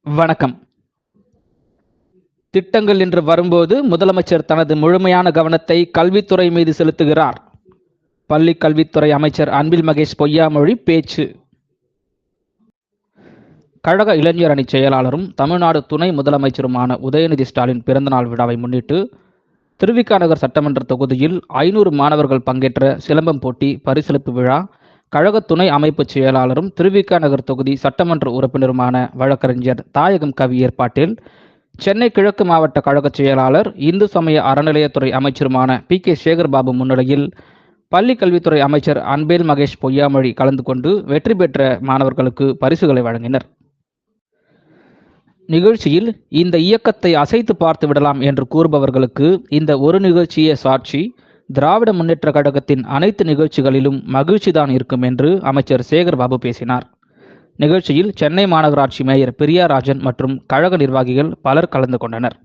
வணக்கம். திட்டங்கள் என்று வரும்போது முதலமைச்சர் தனது முழுமையான கவனத்தை கல்வித்துறை மீது செலுத்துகிறார். பள்ளி கல்வித்துறை அமைச்சர் அன்பில் மகேஷ் பொய்யாமொழி பேச்சு. கழக இளைஞர் அணி செயலாளரும் தமிழ்நாடு துணை முதலமைச்சருமான உதயநிதி ஸ்டாலின் பிறந்தநாள் விழாவை முன்னிட்டு திருவிக நகர் சட்டமன்ற தொகுதியில் 500 மாணவர்கள் பங்கேற்ற சிலம்பம் போட்டி பரிசளிப்பு விழா கழக துணை அமைப்பு செயலாளரும் திருவிக நகர் தொகுதி சட்டமன்ற உறுப்பினருமான வழக்கறிஞர் தாயகம் கவி ஏற்பாட்டில் சென்னை கிழக்கு மாவட்ட கழக செயலாளர் இந்து சமய அறநிலையத்துறை அமைச்சருமான PK சேகர்பாபு முன்னிலையில் பள்ளி கல்வித்துறை அமைச்சர் அன்பில் மகேஷ் பொய்யாமொழி கலந்து கொண்டு வெற்றி பெற்ற மாணவர்களுக்கு பரிசுகளை வழங்கினர். நிகழ்ச்சியில் இந்த இயக்கத்தை அசைத்து பார்த்து விடலாம் என்று கூறுபவர்களுக்கு இந்த ஒரு நிகழ்ச்சியே சாட்சி, திராவிட முன்னேற்ற கழகத்தின் அனைத்து நிகழ்ச்சிகளிலும் மகிழ்ச்சிதான் இருக்கும் என்று அமைச்சர் சேகர்பாபு பேசினார். நிகழ்ச்சியில் சென்னை மாநகராட்சி மேயர் பிரியாராஜன் மற்றும் கழக நிர்வாகிகள் பலர் கலந்து கொண்டனர்.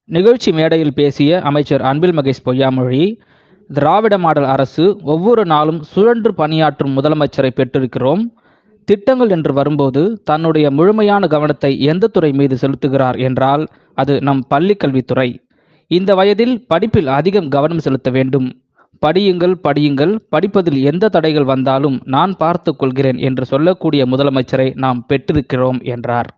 நிகழ்ச்சி மேடையில் பேசிய அமைச்சர் அன்பில் மகேஷ் பொய்யாமொழி, திராவிட மாடல் அரசு ஒவ்வொரு நாளும் சுழன்று பணியாற்றும் முதலமைச்சரை பெற்றிருக்கிறோம். திட்டங்கள் என்று வரும்போது தன்னுடைய முழுமையான கவனத்தை எந்த துறை மீது செலுத்துகிறார் என்றால் அது நம் பள்ளி கல்வித்துறை. இந்த வயதில் படிப்பில் அதிகம் கவனம் செலுத்த வேண்டும். படியுங்கள் படியுங்கள், படிப்பதில் எந்த தடைகள் வந்தாலும் நான் பார்த்து கொள்கிறேன் என்று சொல்லக்கூடிய முதலமைச்சரை நாம் பெற்றிருக்கிறோம் என்றார்.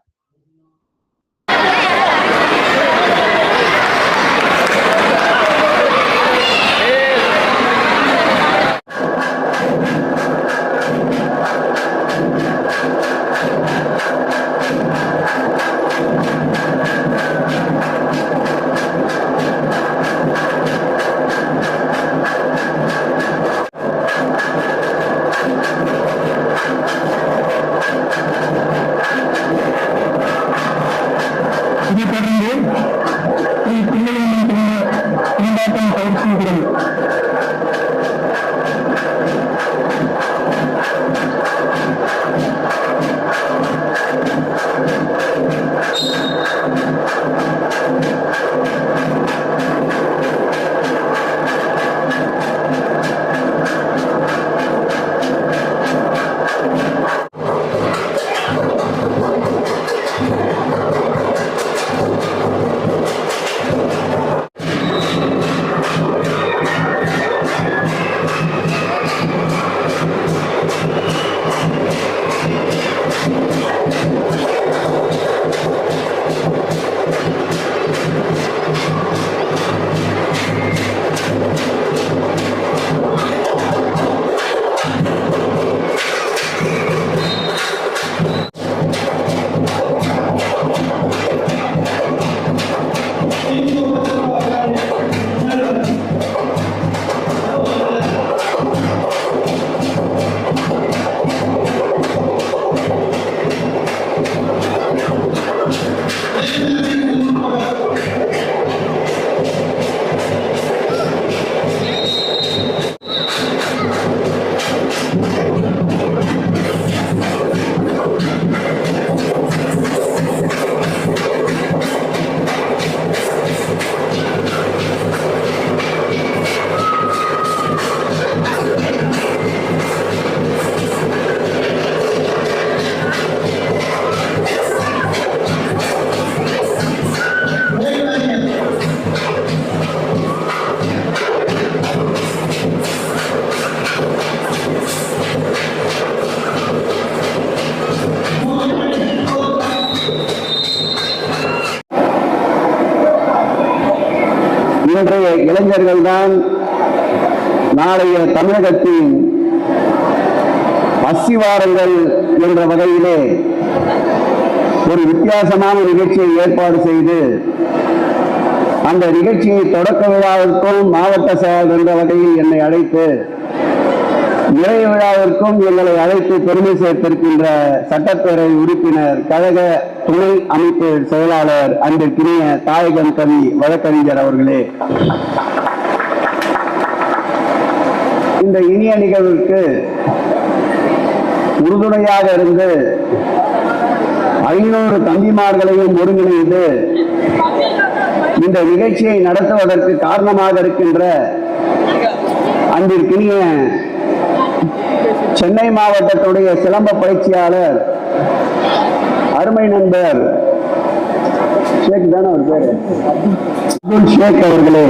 இன்றைய இளைஞர்கள் தான் நாளைய தமிழகத்தின் அஸ்திவாரங்கள் என்ற வகையிலே ஒரு வித்தியாசமான நிகழ்ச்சியை ஏற்பாடு செய்து அந்த நிகழ்ச்சியை தொடக்க விழாவிற்கும் மாவட்ட செயலர் என்ற வகையில் என்னை அழைத்து நிறைவு விழாவிற்கும் எங்களை அழைத்து பெருமை சேர்த்திருக்கின்ற சட்டப்பேரவை உறுப்பினர் கழக துணை அமைப்பு செயலாளர் அன்பிற்கினிய தாயகம் கவி வழக்கறிஞர் அவர்களே, இந்த இனிய நிகழ்வுக்கு உறுதுணையாக இருந்து 500 தம்பிமார்களையும் ஒருங்கிணைந்து இந்த நிகழ்ச்சியை நடத்துவதற்கு காரணமாக இருக்கின்ற அன்பிற்கினிய சென்னை மாவட்டத்துடைய சிலம்ப பயிற்சியாளர் அருமை நண்பர் ஷேக் தானே அவர் பேரு அப்துல் ஷேக் அவர்களே,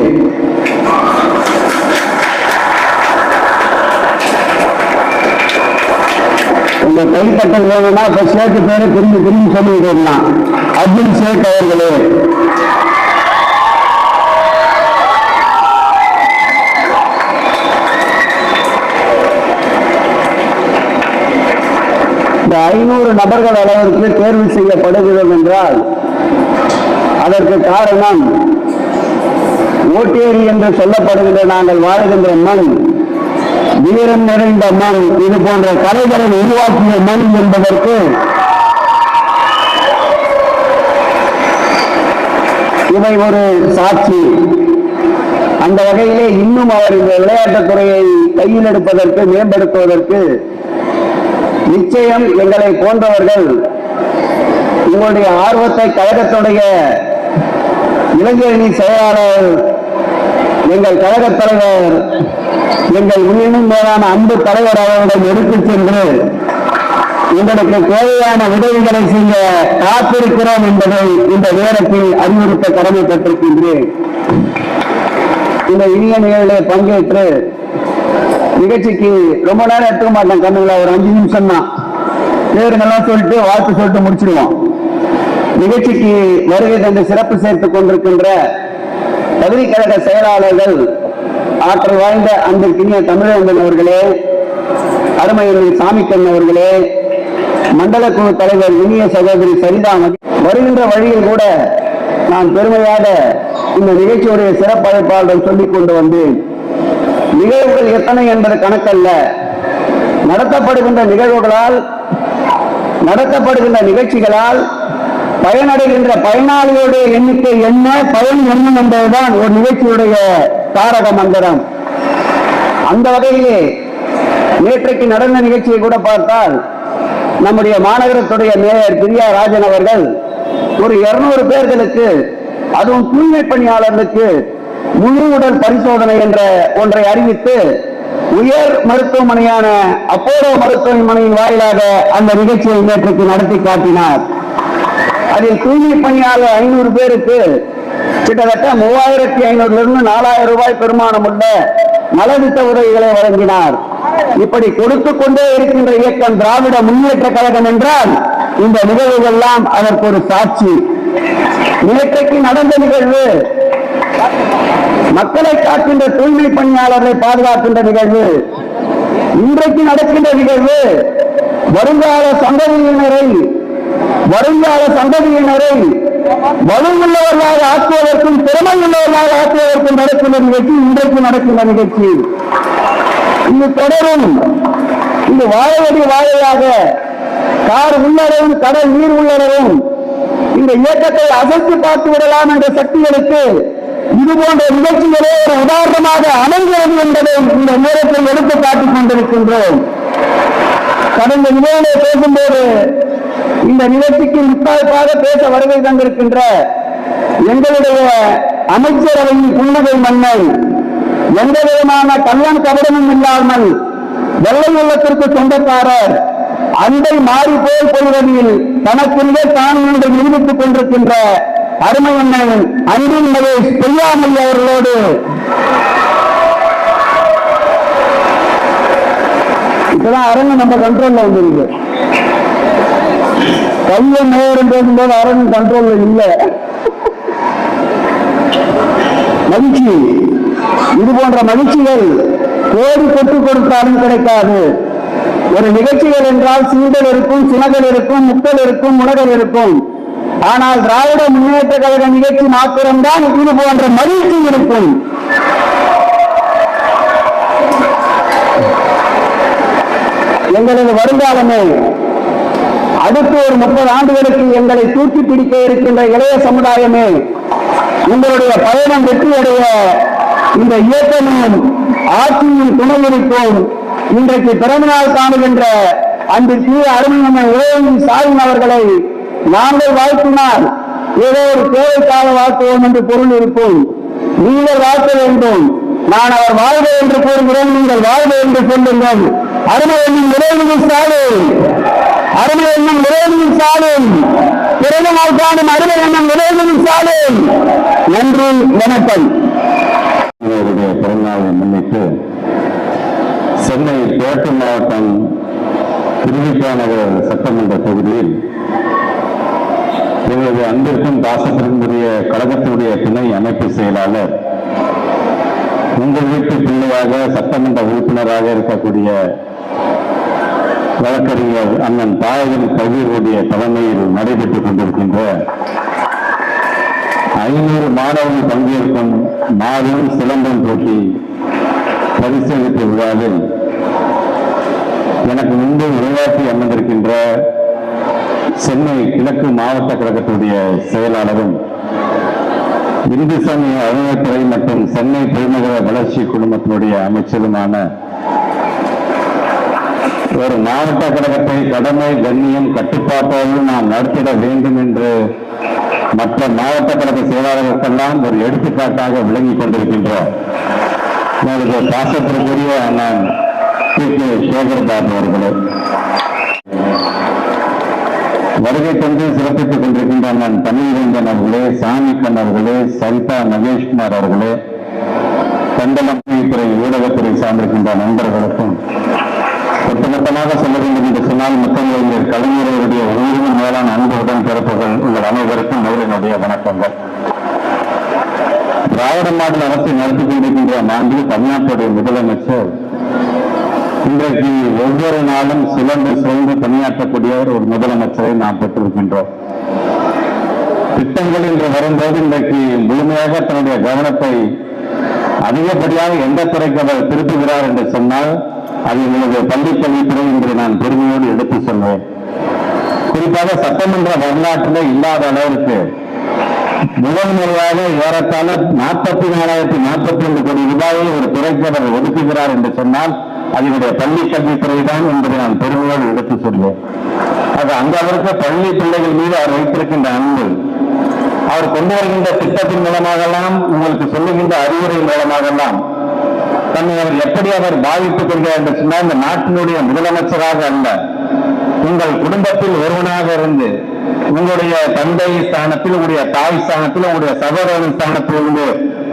உங்க கைப்பற்றல் வேணும்னா இப்ப ஷேக்கு பேரு திரும்பி திரும்பி சொல்லிட்டு அப்துல் ஷேக் அவர்களே. இந்த 500 நபர்கள் அளவிற்கு தேர்வு செய்யப்படுகிறது என்றால் அதற்கு காரணம் ஓட்டேரி என்று சொல்லப்படுகின்ற நாங்கள் வாழுகின்ற மண் வீரம் நிறைந்த மண், இது போன்ற கலைகளை உருவாக்கிய மண் என்பதற்கு இவை ஒரு சாட்சி. அந்த வகையிலே இன்னும் அவர் இந்த விளையாட்டுத் துறையை கையில் எடுப்பதற்கு மேம்படுத்துவதற்கு நிச்சயம் எங்களை போன்றவர்கள் உங்களுடைய ஆர்வத்தை கழகத்துடைய இளைஞரணி செயலாளர், எங்கள் கழகத் தலைவர், எங்கள் உயிரினும் மேலான அன்பு தலைவர் அவர்களிடம் எடுத்துச் சென்று உங்களுக்கு தேவையான உதவிகளை செய்ய காத்திருக்கிறோம் என்பதை இந்த நேரத்தில் அறிவுறுத்த கடமைப்பட்டிருக்கின்றேன். இந்த இனிய நிகழ்ச்சியிலே பங்கேற்று நிகழ்ச்சிக்கு ரொம்ப நேரம் எடுத்துக்க மாட்டேன், கண்ணுங்களா ஒரு 5 நிமிஷம் தான், பேருங்கெல்லாம் சொல்லிட்டு வாழ்த்து சொல்லிட்டு முடிச்சிடுவோம். நிகழ்ச்சிக்கு வருகை தந்து சிறப்பு சேர்த்துக் கொண்டிருக்கின்ற பகுதிக்கழக செயலாளர்கள், ஆற்றல் வாய்ந்த அன்பிற்கினிய தமிழகன் அவர்களே, அருமையன் சாமிக்கண் அவர்களே, மண்டல குழு தலைவர் இனிய சகோதரி சரிதா, வருகின்ற வழியில் கூட நான் பெருமையாக இந்த நிகழ்ச்சியுடைய சிறப்பு அழைப்பாளர்கள் சொல்லிக் கொண்டு வந்தேன். நிகழ்வுகள் எத்தனை என்பது கணக்கல்ல, நடத்தப்படுகின்ற நிகழ்வுகளால், நடத்தப்படுகின்ற நிகழ்ச்சிகளால் பயனடைகின்ற பயனாளிகளுடைய எண்ணிக்கை என்ன, பயன் என்ன என்பதுதான் ஒரு நிகழ்ச்சியுடைய தாரக மந்திரம். அந்த வகையிலே நேற்றைக்கு நடந்த நிகழ்ச்சியை கூட பார்த்தால் நம்முடைய மாநகரத்துடைய மேயர் பிரியா ராஜன் அவர்கள் ஒரு 200 பேர்களுக்கு, அதுவும் தூய்மை பணியாளர்களுக்கு முழு உடல் பரிசோதனை என்ற ஒன்றை அறிவித்து உயர் மருத்துவமனையான அப்போலோ மருத்துவமனையின் வாயிலாக அந்த நிகழ்ச்சியை நேற்றைக்கு நடத்தி காட்டினார். அதில் தூய்மை பணியாளர் 500 பேருக்கு கிட்டத்தட்ட 3500 இருந்து 4000 ரூபாய் பெருமானம் உள்ள நலத்திட்ட உதவிகளை வழங்கினார். இப்படி கொடுத்து கொண்டே இருக்கின்ற இயக்கம் திராவிட முன்னேற்ற கழகம் என்றால் இந்த நிகழ்வுகள் எல்லாம் அதற்கு ஒரு சாட்சி. நேற்றைக்கு நடந்த நிகழ்வு மக்களை காக்கின்ற தூய்மை பணியாளர்களை பாதுகாக்கின்ற நிகழ்வு. இன்றைக்கு நடக்கின்ற நிகழ்வு வருங்கால சந்ததியினரை வலுவுள்ளவர்களாக ஆக்குவதற்கும் திறமை உள்ளவர்களாக ஆக்குவதற்கும் நடக்கின்ற நிகழ்ச்சி இன்றைக்கு நடக்கின்ற நிகழ்ச்சி. இது தொடரும். இது வாழையடி வாழையாக கார் உள்ளளவும் கடல் நீர் உள்ளளவும் இந்த இயக்கத்தை அசைத்து பார்த்து விடலாம் என்ற சக்திகளுக்கு இது போன்ற நிகழ்ச்சிகளே ஒரு உதாரணமாக அமைகிறது என்பதை இந்த நேரத்தில் எடுத்து காட்டிக் கொண்டிருக்கின்றோம். கடந்த நிகழ்ச்சியை பேசும்போது இந்த நிகழ்ச்சிக்கு முத்தாய்ப்பாக பேச வருகை தந்திருக்கின்ற எங்களுடைய அமைச்சரவையின் புன்னகை மன்னன், எந்த விதமான கல்யாண கபடமும் இல்லாமல் வெள்ளை உள்ளத்திற்கு சொந்தக்காரர், அண்டை மாறி போல் கொள்வதில் தனக்குள்ளே தான் ஒன்றை நிரூபித்துக் கொண்டிருக்கின்ற அருமையண்ணன் அன்பின் மகேஷ் பொய்யாமல் அவர்களோடு இப்பதான் அரங்கு நம்ம கண்ட்ரோல்ல வந்துருக்கு. கைய நேரம் பேசும்போது அரங்கு கண்ட்ரோல்ல இல்லை. மகிழ்ச்சி, இது போன்ற மகிழ்ச்சிகள் கோடி கொட்டு கொடுத்தாலும் கிடைக்காது. ஒரு நிகழ்ச்சிகள் என்றால் சீண்டல் இருக்கும், சினகல் இருக்கும், முத்தல் இருக்கும், முனகல் இருக்கும். ஆனால் திராவிட முன்னேற்ற கழக நிகழ்ச்சி மாத்திரம்தான் இது போன்ற மகிழ்ச்சி இருக்கும். எங்களது வருங்காலமே, அடுத்த ஒரு 30 ஆண்டுகளுக்கு எங்களை தூக்கி பிடிக்க இருக்கின்ற இளைய சமுதாயமே, உங்களுடைய பயணம் வெற்றியடைய இந்த இயக்கமும் ஆட்சியும் துணை இருக்கும். இன்றைக்கு பிறந்தநாள் காணுகின்ற அன்பிற்கு அருமையண்ணன் உதயநிதி ஸ்டாலின் அவர்களை நாங்கள் வாழ்த்தினால் ஏதோ ஒரு தேவைக்காக வாழ்த்துவோம் என்று பொருள் இருக்கும். நீங்கள் வாழ்த்த வேண்டும். நான் அவர் வாழ்க என்று கூறுகிறேன், நீங்கள் வாழ்க என்று சொல்லுங்கள். அருமை என்னும் உதயநிதி ஸ்டாலின், அருமை என்னும் உதயநிதி ஸ்டாலின், பிறகு நாள் காணும் அருமை என்னும் உதயநிதி ஸ்டாலின். நன்றி, வணக்கம். பிறந்தநாளை முன்னிட்டு சென்னை கிழக்கு மாவட்டம் திருவிக நகர் சட்டமன்ற தொகுதியில் எங்களது அன்பிற்கும் பாசத்திற்குரிய கழகத்தினுடைய துணை அமைப்பு செயலாளர், உங்கள் வீட்டு பிள்ளையாக சட்டமன்ற உறுப்பினராக இருக்கக்கூடிய வழக்கறிஞர் அண்ணன் தாயகன் கல்வியுடைய தலைமையில் நடைபெற்றுக் கொண்டிருக்கின்ற 500 மாணவர்கள் பங்கேற்கும் மாபெரும் சிலம்பம் போட்டி பரிசளிப்பு விழாவில் எனக்கு முன்பு உரையாற்றி அமர்ந்திருக்கின்ற சென்னை கிழக்கு மாவட்ட கழகத்துடைய செயலாளரும் இந்து சமய அறநிலையத்துறை மற்றும் சென்னை பெருநகர வளர்ச்சி குழுமத்தினுடைய அமைச்சருமான ஒரு மாவட்ட கழகத்தை கடமை கண்ணியம் கட்டுப்பாட்டோடு நாம் நடத்திட வேண்டும் என்று மற்ற மாவட்ட கழக செயலாளர்களுக்கெல்லாம் ஒரு எடுத்துக்காட்டாக விளங்கிக் கொண்டிருக்கின்றோம். எனது பாசத்திற்குரிய அண்ணன் கே சேகர்பாபு அவர்களே, வருகை தந்து சிறப்பித்துக் கொண்டிருக்கின்ற அண்ணன் தமிழ்வேந்தன் அவர்களே, சாமிக்கண் அவர்களே, சரிதா மகேஷ்குமார் அவர்களே, கண்டலத்துறை ஊடகத்துறை சார்ந்திருக்கின்ற நண்பர்களுக்கும் ஒட்டுமொத்தமாக சொல்ல வேண்டும் என்று சொன்னால் முத்தமிழர் கலைஞர்களுடைய உயிரின் மேலான அன்புடன் பிறப்புகள் உங்கள் அனைவருக்கும் முதலினுடைய வணக்கங்கள். திராவிட மாடல் அரசை நடத்தி கொண்டிருக்கின்ற மாண்பு தமிழ்நாட்டுடைய முதலமைச்சர் இன்றைக்கு ஒவ்வொரு நாளும் சிறந்து பணியாற்றக்கூடிய ஒரு முதலமைச்சரை நாம் பெற்றிருக்கின்றோம். திட்டங்கள் என்று வரும்போது இன்றைக்கு முழுமையாக தன்னுடைய கவனத்தை அதிகப்படியாக எந்த துறைக்கு அவர் திருப்புகிறார் என்று சொன்னால் அது எங்களது பள்ளிக் கல்வித்துறை என்று நான் பெருமையோடு எடுத்து சொல்வேன். குறிப்பாக சட்டமன்ற வரலாற்றிலே இல்லாத அளவிற்கு முதல் முறையாக ஏறத்தாழ 44,042 கோடி ரூபாயை ஒரு துறைக்கு அவர் ஒதுக்குகிறார் என்று சொன்னால் அதனுடைய பள்ளிக் கல்வித்துறை தான் என்பதை நான் பெருமையோடு எடுத்து சொல்வேன். அது அந்த அளவுக்கு பள்ளி பிள்ளைகள் மீது அவர் வைத்திருக்கின்ற அன்பு, அவர் கொண்டு வருகின்ற திட்டத்தின் மூலமாகலாம், உங்களுக்கு சொல்லுகின்ற அறிவுரை மூலமாகலாம் தன்னை அவர் எப்படி அவர் பாதித்துக் கொள்கிறார் என்று சொன்னால், இந்த நாட்டினுடைய முதலமைச்சராக அல்ல, உங்கள் குடும்பத்தில் ஒருவனாக இருந்து உங்களுடைய தந்தை ஸ்தானத்தில், உங்களுடைய தாய் ஸ்தானத்தில், உங்களுடைய சகோதரன் ஸ்தானத்தில் இருந்து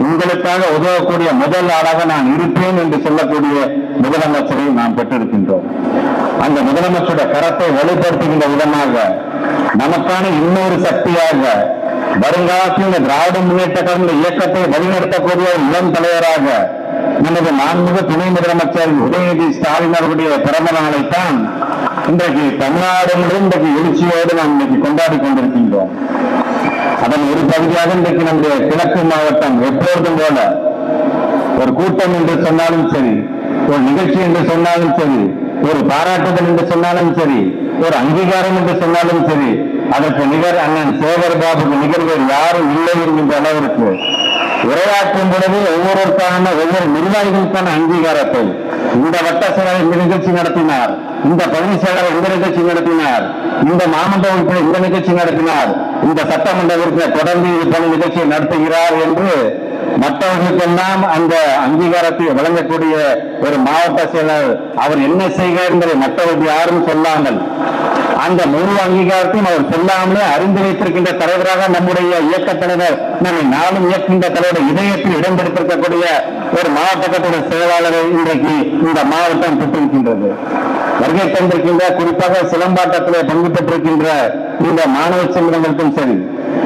உங்களுக்காக உதவக்கூடிய முதல் ஆளாக நான் இருப்பேன் என்று சொல்லக்கூடிய முதலமைச்சரை நாம் பெற்றிருக்கின்றோம். அந்த முதலமைச்சருடைய கரத்தை வலுப்படுத்துகின்ற விதமாக நமக்கான இன்னொரு சக்தியாக வருங்காலத்தில் இந்த திராவிட முன்னேற்ற கழக இயக்கத்தை வழிநடத்தக்கூடிய இளம் தலைவராக நமது மாண்புமிகு துணை முதலமைச்சர் உதயநிதி ஸ்டாலின் அவர்களுடைய பிறந்த நாளைத்தான் இன்றைக்கு தமிழ்நாடு இன்றைக்கு எழுச்சியோடு நாம் இன்றைக்கு கொண்டாடி கொண்டிருக்கின்றோம். அதன் ஒரு பகுதியாக இன்றைக்கு நம்முடைய கிழக்கு மாவட்டம் எப்பொழுதும் போல ஒரு கூட்டம் என்று சொன்னாலும் சரி, ஒரு நிகழ்ச்சி என்று சொன்னாலும் சரி, ஒரு பாராட்டுதல் என்று சொன்னாலும் சரி, ஒரு அங்கீகாரம் என்று சொன்னாலும் சரி, அதற்கு நிகர் அண்ணன் சேகர்பாபுக்கு நிகழ்வர் யாரும் இல்லை என்கின்ற அளவிற்கு உரையாற்றும் பொழுது ஒவ்வொருவருக்கான ஒவ்வொரு நிர்வாகிகளுக்கான அங்கீகாரத்தை இந்த வட்ட செயலாளர் இந்த நிகழ்ச்சி நடத்தினார், இந்த பகுதி செயலாளர் இந்த நிகழ்ச்சி நடத்தினார், இந்த மாமன்ற உறுப்பினர் இந்த நிகழ்ச்சி நடத்தினார், இந்த சட்டமன்ற உறுப்பினர் தொடர்ந்து இது பணி நிகழ்ச்சியை நடத்துகிறார் என்று மற்றவர்களுக்கெல்லாம் அந்த அங்கீகாரத்தை வழங்கக்கூடிய ஒரு மாவட்ட செயலாளர் அவர் என்ன செய்கிறார் என்பதை மற்றவர்கள் யாரும் சொல்லாமல் அந்த முழு அங்கீகாரத்தையும் அவர் சொல்லாமலே அறிந்து வைத்திருக்கின்ற தலைவராக நம்முடைய இயக்க தலைவர், நம்மை நாளும் இயக்கின்ற தலைவர் இதயத்தில் இடம் பெற்றிருக்கக்கூடிய ஒரு மாவட்ட கட்டட செயலாளரை இன்றைக்கு இந்த மாவட்டம் பெற்றிருக்கின்றது. வருகை தந்திருக்கின்ற குறிப்பாக சிலம்பாட்டத்திலே பங்கு பெற்றிருக்கின்ற இந்த மாணவ செல்வங்களுக்கும் சரி,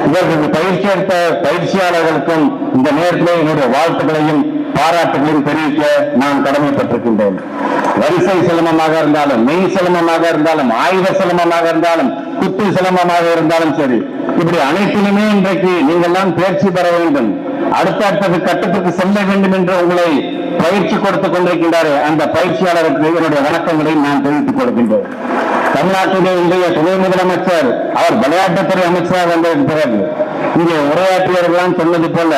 இவர்களுக்கு பயிற்சி எடுத்த பயிற்சியாளர்களுக்கும் இந்த நேரத்திலே என்னுடைய வாழ்த்துக்களையும் பாராட்டுகளையும் தெரிவிக்க நான் கடமைப்பட்டிருக்கின்றேன். வரிசை சிலமமாக இருந்தாலும், மெய் சிலமமாக இருந்தாலும், ஆயுத சிலமமாக இருந்தாலும், குத்து சிலமமாக இருந்தாலும் சரி, இப்படி அனைத்திலுமே இன்றைக்கு நீங்கள் தான் தேர்ச்சி பெற வேண்டும், அடுத்தடுத்தது கட்டத்துக்கு செல்ல வேண்டும் என்று உங்களை பயிற்சி கொடுத்துக் கொண்டிருக்கின்றார். அந்த பயிற்சியாளருக்கு என்னுடைய வணக்கங்களை நான் தெரிவித்துக் கொடுக்கின்றேன். தமிழ்நாட்டிலே இன்றைய துணை முதலமைச்சர் அவர் விளையாட்டுத்துறை அமைச்சராக வந்ததற்கு பிறகு இங்கே உரையாற்றியவர்களாம் சொன்னது போல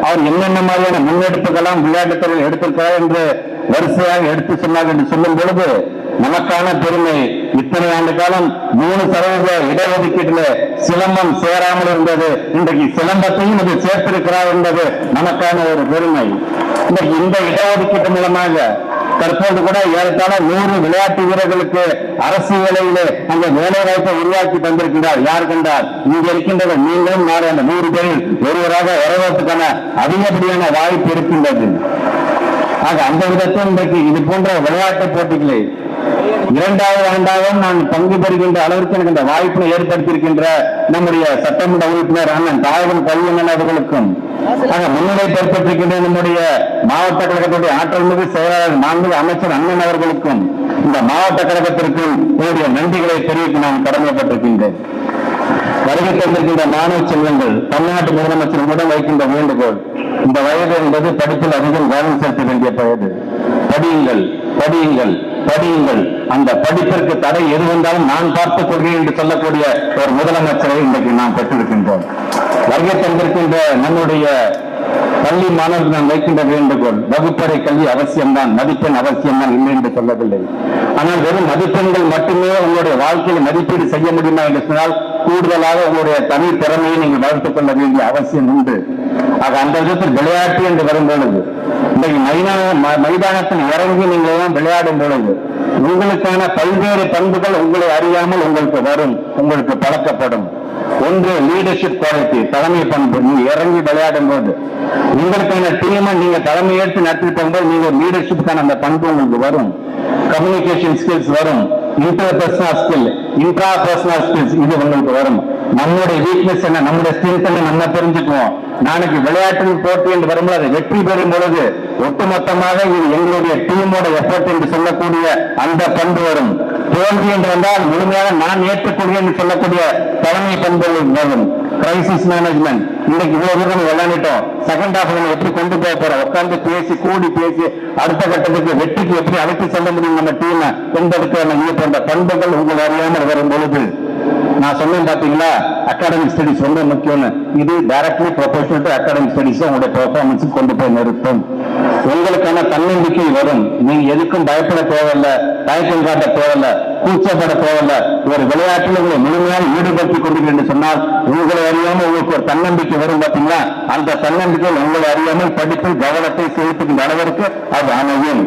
அவர் என்னென்ன மாதிரியான முன்னெடுப்புகளாம் விளையாட்டுத்துறையில் எடுத்திருக்கிறார் என்று வரிசையாக எடுத்து சொன்னார் என்று சொல்லும் பொழுது நமக்கான பெருமை. இத்தனை ஆண்டு காலம் 3% இடஒதுக்கீட்டுல சிலம்பம் சேராமல் இருந்தது. இன்றைக்கு சிலம்பத்தையும் இது சேர்த்திருக்கிறார் என்பது நமக்கான ஒரு பெருமை. இன்றைக்கு இந்த இடஒதுக்கீட்டு மூலமாக தற்போது கூட ஏறத்தாழ 100 விளையாட்டு வீரர்களுக்கு அரசு வேலையிலே அந்த வேலை வாய்ப்பை உருவாக்கி தந்திருக்கின்றார். யார் கண்டார்? இங்க இருக்கின்ற நீங்களும் நாளை அந்த 100 பேரில் ஒருவராக வருவதற்கான அதிகப்படியான வாய்ப்பு இருக்கின்றது. ஆக அந்த விதத்தில் இன்றைக்கு இது போன்ற விளையாட்டு போட்டிகளை 2வது ஆண்டாகவும் நான் பங்கு பெறுகின்ற அளவிற்கு எனக்கு இந்த வாய்ப்பை ஏற்படுத்தியிருக்கின்ற நம்முடைய சட்டமன்ற உறுப்பினர் அண்ணன் தாயகம் கல்வியண்ணன் அவர்களுக்கும், முன்னிலைப்படுத்திருக்கின்ற நம்முடைய மாவட்ட கழகத்துடைய ஆற்றல் மிகு செயலாளர் மாண்புமிகு அமைச்சர் அண்ணன் அவர்களுக்கும், இந்த மாவட்ட கழகத்திற்கும் என்னுடைய நன்றிகளை தெரிவிக்க நான் கடமைப்பட்டிருக்கின்றேன். வருகை தந்திருக்கின்ற மாணவ செல்வங்கள், தமிழ்நாட்டு முதலமைச்சரிடம் வைக்கின்ற வேண்டுகோள், இந்த வயது என்பது படிப்பில் அதிகம் கவனம் செலுத்த வேண்டிய வயது. படியுங்கள், படியுங்கள், படியுங்கள். அந்த படிப்பிற்கு தடை எது வந்தாலும் நான் பார்த்துக் கொள்கிறேன் என்று சொல்லக்கூடிய ஒரு முதலமைச்சரை இன்றைக்கு நாம் பெற்றிருக்கின்றோம். வருகை தந்திருக்கின்ற நம்முடைய பள்ளி மாணவர்கள் நான் வைக்கின்ற வேண்டுகோள், வகுப்பறை கல்வி அவசியம்தான், மதிப்பெண் அவசியம்தான், இல்லை என்று சொல்லவில்லை. ஆனால் வெறும் மதிப்பெண்கள் மட்டுமே உங்களுடைய வாழ்க்கையில் மதிப்பீடு செய்ய முடியுமா என்று சொன்னால் கூடுதலாக உங்களுடைய தனி திறமையை நீங்கள் வளர்த்துக் கொள்ள வேண்டிய அவசியம் உண்டு. ஆக அந்த விதத்தில் விளையாட்டு என்று வரும்பொழுது, இன்றைக்கு மைதானத்தில் இறங்கி நீங்கள் விளையாடும் பொழுது உங்களுக்கான பல்வேறு பண்புகள் உங்களை அறியாமல் உங்களுக்கு வரும், உங்களுக்கு பழக்கப்படும். ஒன்று லீடர்ஷிப் குவாலிட்டி, தலைமை பண்பு. நீங்க இறங்கி விளையாடும் போது உங்களுக்கான டீமை நீங்க தலைமை ஏற்று நடத்தி போகும்போது நீங்க லீடர்ஷிப்புக்கான அந்த பண்பு உங்களுக்கு வரும். கம்யூனிகேஷன் ஸ்கில்ஸ் வரும், இன்டர்பர்சனல் ஸ்கில், இன்ட்ராபர்சனல் ஸ்கில்ஸ் இது உங்களுக்கு வரும். நம்முடைய வீக்னஸ் என்ன, நம்முடைய ஸ்ட்ரென்த் என்ன நம்ம தெரிஞ்சுக்குவோம். நாளைக்கு விளையாட்டின் போட்டி என்று வரும்போது அதை வெற்றி பெறும் பொழுது ஒட்டுமொத்தமாக இது எங்களுடைய டீமோட எஃபர்ட் என்று சொல்லக்கூடிய அந்த பண்பு வரும். தோல்வி என்று வந்தால் முழுமையாக நான் ஏற்றுக்கொள்வேன் என்று சொல்லக்கூடிய தலைமை பண்புகள் வரும். கிரைசிஸ் மேனேஜ்மெண்ட், இன்னைக்கு இவ்வளவு தூரம் விளையாடிட்டோம், செகண்ட் ஹாஃப் நம்ம எப்படி கொண்டு போக போறோம், உட்கார்ந்து பேசி கூடி பேசி அடுத்த கட்டத்துக்கு வெற்றிக்கு எப்படி அழைத்து செல்ல முடியும் நம்ம டீமை என்பதற்கு இது போன்ற பண்புகள் உங்கள் அறியாமல் வரும் பொழுது, நான் சொன்னேன் பாத்தீங்களா, அகாடமிக் ஸ்டடிஸ் ரொம்ப முக்கியம். இது directly proportional to academic studies உங்களுடைய பெர்ஃபார்மன்ஸ் கொண்டு போய் நிறுத்தும். உங்களுக்கான தன்னம்பிக்கை வரும். நீங்க எதுக்கும் பயப்பட தேவையில்லை, தயக்கம் காட்ட தேவையில்லை, கூச்சப்பட தேவையில்லை. ஒரு விளையாட்டில் உங்களை முழுமையாக ஈடுபடுத்திக் கொண்டீர்கள் என்று சொன்னால் உங்களை அறியாமல் உங்களுக்கு ஒரு தன்னம்பிக்கை வரும். பார்த்தீங்களா, அந்த தன்னம்பிக்கை உங்களை அறியாமல் படிப்பில் கவனத்தை செலுத்துகின்ற அளவிற்கு அது அமையும்.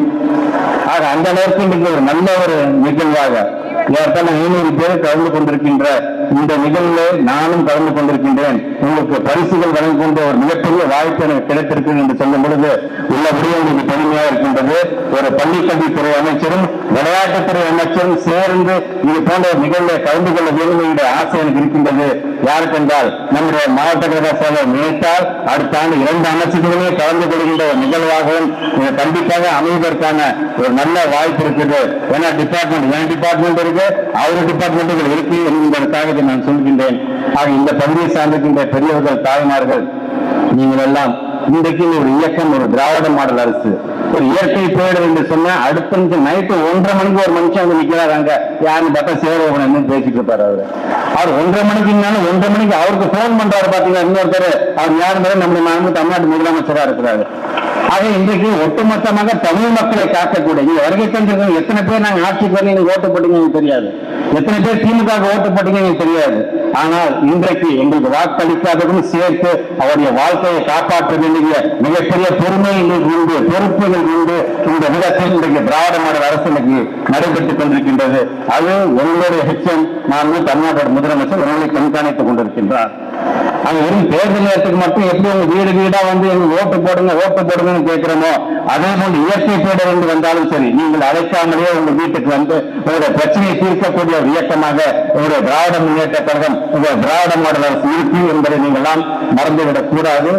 ஆக அந்த அளவிற்கு நீங்க ஒரு நல்ல ஒரு நிகழ்வாக ஏற்கனவே 500 பேர் கலந்து கொண்டிருக்கின்ற இந்த நிகழ்வில் நானும் கலந்து கொண்டிருக்கின்றேன். உங்களுக்கு பரிசுகள் வழங்கி கொண்ட ஒரு மிகப்பெரிய வாய்ப்பு எனக்கு கிடைத்திருக்கு என்று சொல்லும் பொழுது உள்ளபடியே உங்களுக்கு பெருமையாக இருக்கின்றது. ஒரு பள்ளிக்கல்வித்துறை அமைச்சரும் விளையாட்டுத்துறை அமைச்சரும் சேர்ந்து இது போன்ற ஒரு நிகழ்வை கலந்து கொள்ள வேண்டும் என்ற ஆசை எனக்கு இருக்கின்றது. யாருக்கு என்றால் நம்முடைய மாவட்ட கழக செயலர் நினைத்தால் அடுத்த ஆண்டு 2 அமைச்சர்களுமே கலந்து கொள்கின்ற ஒரு நிகழ்வாகவும் கண்டிப்பாக அமைவதற்கான ஒரு நல்ல வாய்ப்பு இருக்குது. ஏன்னா டிபார்ட்மெண்ட், என் டிபார்ட்மெண்ட் இருக்கு, அவர் டிபார்ட்மெண்ட்டுகள் இருக்கு என்பதற்காக நான் சொல்கின்றேன். ஆக இந்த பகுதியை சார்ந்திருக்கின்ற பெரியவர்கள், தாய்மார்கள், நீங்கள் எல்லாம் இன்றைக்கு ஒரு இயக்கம், ஒரு திராவிட மாடல் அரசு, ஒரு இயற்கை பேரிடர் என்று சொன்ன அடுத்த நைட்டு 1:30 மணிக்கு ஒரு மனுஷன் வந்து நிக்கிறாங்க. யாருன்னு பார்த்தா சேரோபன் பேசிட்டு இருப்பாரு. அவர் 1:30 மணிக்கு 1:30 மணிக்கு அவருக்கு போன் பண்றாரு. பாத்தீங்கன்னா இன்னொருத்தர், அவர் யாரு நம்முடைய தமிழ்நாட்டு முதலமைச்சரா இருக்கிறாரு. ஆக இன்றைக்கு ஒட்டுமொத்தமாக தமிழ் மக்களை காக்கக்கூடிய வருகை தந்திருக்க எத்தனை பேர் நாங்கள் ஆட்சிக்கு வரீங்க ஓட்டு போட்டீங்க தெரியாது, எத்தனை பேர் திமுக ஓட்டு போட்டீங்க தெரியாது. ஆனால் இன்றைக்கு எங்களுக்கு வாக்களிக்காததும் சேர்த்து அவருடைய வாழ்க்கையை காப்பாற்ற வேண்டிய மிகப்பெரிய பொறுமைகள் உண்டு, பொறுப்புகள் உண்டு. இந்த விதத்தில் இன்றைக்கு திராவிட மாடல் அரசு இன்னைக்கு நடைபெற்றுக் கொண்டிருக்கின்றது. அது எங்களுடைய ஹெச்எம் நான் தமிழ்நாட்டோட முதலமைச்சர் உங்களை கண்காணித்துக் கொண்டிருக்கின்றார். அது வெறும் தேர்தல் நேரத்துக்கு மட்டும் எப்படி உங்க வீடு வீடா வந்து எங்களுக்கு ஓட்டு போடுங்க ஓட்டு போடுங்கன்னு கேட்கிறோமோ, அதே போல் இயற்கை பேரிடர் என்று வந்தாலும் சரி, நீங்கள் அழைக்காமலேயே உங்க வீட்டுக்கு வந்து உங்களுடைய பிரச்சனையை தீர்க்கக்கூடிய ஒரு இயக்கமாக உங்களுடைய திராவிட முன்னேற்ற கழகம், உங்களுடைய திராவிட மாடல் அரசு இருக்கு என்பதை நீங்கள்லாம் மறந்துவிடக் கூடாது.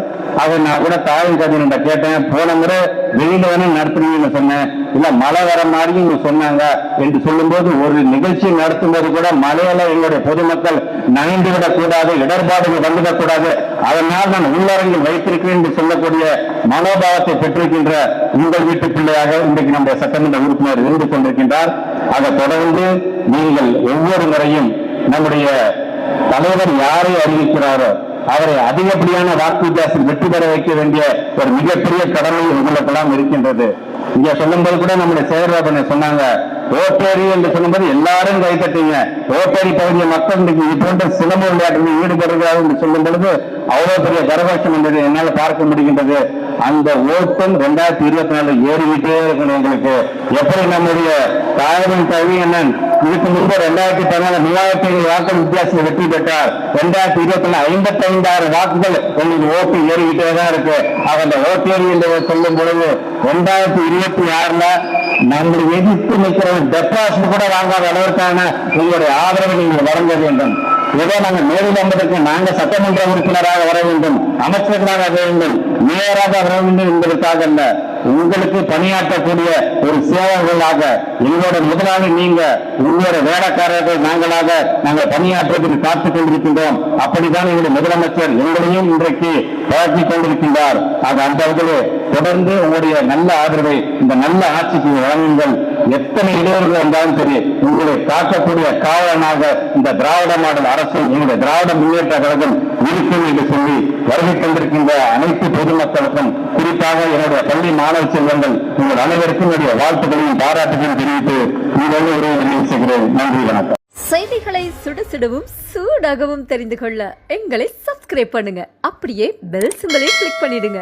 அதை நான் கூட தாயின் கதையிட்ட கேட்டேன், போன முறை வெயில வேணா நடத்துறீங்கன்னு சொன்னேன், இல்ல மழை வர மாதிரி சொன்னாங்க என்று சொல்லும்போது, ஒரு நிகழ்ச்சி நடத்தும் போது கூட மழையில எங்களுடைய பொதுமக்கள் நனைந்து விடக்கூடாது, இடர்பாடுகள் வந்துவிடக்கூடாது, அதனால் நான் உள்ளரங்கில் வைத்திருக்கிறேன் என்று சொல்லக்கூடிய மனோபாவத்தை பெற்றிருக்கின்ற உங்கள் வீட்டு பிள்ளையாக இன்றைக்கு நம்முடைய சட்டமன்ற உறுப்பினர் இருந்து கொண்டிருக்கின்றார். அதை தொடர்ந்து நீங்கள் ஒவ்வொரு முறையும் நம்முடைய தலைவர் யாரை அறிவிக்கிறாரோ அவரை அதிகப்படியான வாக்கு வித்தியாசத்தில் வெற்றி பெற வைக்க வேண்டிய ஒரு மிகப்பெரிய கடமை உங்களுக்கெல்லாம் இருக்கின்றது. இங்க சொல்லும்போது கூட நம்முடைய செயலாளர் சொன்னாங்க, ஓட்டேரி என்று சொல்லும்போது எல்லாரும் கைத்தட்டீங்க. ஓட்டேரி பகுதிய மக்கள் இன்னைக்கு இது போன்ற சிலம்ப விளையாட்டில் ஈடுபடுகிறார்கள் என்று சொல்லும் பொழுது அவ்வளவு பெரிய கரகோஷம் என்பதை என்னால் பார்க்க முடிகின்றது. அந்த ஓட்டம் 2024 ஏறிக்கிட்டே இருக்கணும். எங்களுக்கு எப்படி நம்முடைய தாயரின் கவியண்ணன் இதுக்கு முன்பு 2014 3000 வாக்குகள் வித்தியாசத்தில் வெற்றி பெற்றார். 2024 55,000 வாக்குகள் உங்களுக்கு ஓட்டு ஏறிக்கிட்டே தான் இருக்கு. ஆக அந்த ஓட்டேரி என்று சொல்லும் பொழுது 2026 நம்முடைய எதிர்த்து நிற்கிற டெபாசிட் கூட வாங்காத அளவிற்கான உங்களுடைய ஆதரவை நீங்கள் வழங்க வேண்டும். ஏதோ நாங்கள் மேலில் வந்ததற்கு நாங்கள் சட்டமன்ற உறுப்பினராக வர வேண்டும், அமைச்சர்களாக வர வேண்டும், மேயராக வர வேண்டும் என்பதற்காக அல்ல. உங்களுக்கு பணியாற்றக்கூடிய ஒரு சேவகர்களாக எங்களோட முதலாளி நீங்க, உங்களோட வேலைக்காரர்கள் நாங்கள் பணியாற்றுவதற்கு காத்துக் கொண்டிருக்கின்றோம். அப்படித்தான் எங்களுடைய முதலமைச்சர் எங்களையும் இன்றைக்கு வழங்கிக் கொண்டிருக்கின்றார். ஆக அந்த வகையில் தொடர்ந்து உங்களுடைய நல்ல ஆதரவை இந்த நல்ல ஆட்சிக்கு வழங்குங்கள். எத்தனை இடையூறுகள் இருந்தாலும் சரி, உங்களை காக்கக்கூடிய காவலனாக இந்த திராவிட மாடல் அரசு, எங்களுடைய திராவிட முன்னேற்ற கழகம் இருக்கும் என்று சொல்லி வருகை கொண்டிருக்கின்ற அனைத்து பொதுமக்களுக்கும், குறிப்பாக என்னுடைய பள்ளி மாணவ செல்வங்கள், உங்கள் அனைவருக்கும் என்னுடைய வாழ்த்துக்களையும் பாராட்டுகளையும் தெரிவித்து உங்களை உரையை செய்கிறேன். நன்றி, வணக்கம். செய்திகளை சுடசுடவும் சூடாகவும் தெரிந்து கொள்ள எங்களை சப்ஸ்கிரைப் பண்ணுங்க. அப்படியே பெல் சிம்பலை கிளிக் பண்ணிடுங்க.